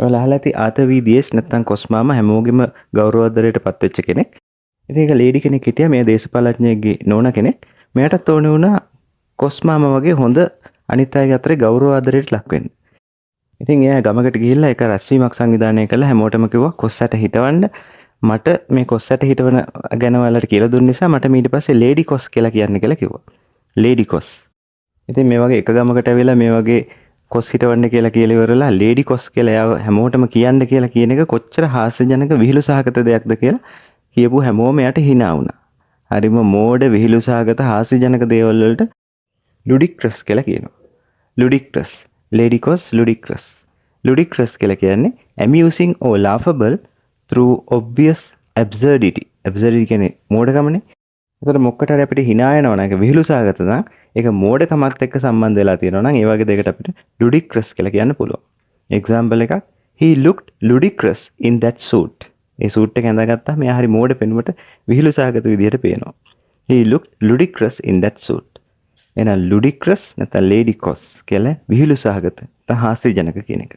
ඔයාලා අහලා ඇති ආතවි දියේෂ් නැත්නම් කොස්මාම හැමෝගෙම ගෞරවාදරයට පත් වෙච්ච කෙනෙක්. ඉතින් ඒක ලේඩි කෙනෙක් හිටියා මේ දේශපාලඥයෙක්ගේ නෝනා කෙනෙක්. මෙයාටත් ඕනේ වුණා කොස්මාම වගේ හොඳ අනිත් අයගේ අතරේ ගෞරවාදරයට ලක් වෙන්න. ඉතින් එයා ගමකට ගිහිල්ලා ඒක රැස්වීමක් සංවිධානය කළා හැමෝටම කිව්වා කොස්සට හිටවන්න මට මේ කොස්සට හිටවන ගැන ඔයාලට කියලා දුන්න නිසා මට ඊට පස්සේ ලේඩි කොස් කියලා කියන්න කියලා කිව්වා. ලේඩි කොස්. ඉතින් මේ වගේ එක ගමකට ඇවිල්ලා මේ වගේ කොස් හිටවන්න කියලා කියලා ඉවරලා ලේඩි කොස් කියලා එයාව හැමෝටම කියන්න කියලා කියන එක කොච්චර හාස්‍යජනක විහිළු සහගත දෙයක්ද කියලා කියපු හැමෝම එයාට hina වුණා. හරිම මෝඩ විහිළු සහගත හාස්‍යජනක දේවල් වලට ludicrous කියලා කියනවා. ludicrous. lady cos ludicrous. ludicrous කියලා කියන්නේ amusing or laughable through obvious absurdity. absurdity කියන්නේ මෝඩකමනේ. ඒතර මොකකට හරි අපිට hina යනවා නම් ඒක විහිළු සහගත නම් ඒක මෝඩකමත් එක්ක සම්බන්ධ වෙලා තියෙනවා නම් ඒ වගේ දෙයකට අපිට ludicrous කියලා කියන්න පුළුවන්. example එකක් he looked ludicrous in that suit. A suit එක ඇඳගත්තාම එයා හරි මෝඩ පෙනුමට විහිළු සහගත විදිහට පේනවා. he looked ludicrous in that suit. එහෙනම් ludicrous නැත්නම් lady cos කියලා විහිළු සහගත තහාස්‍යජනක කියන එක.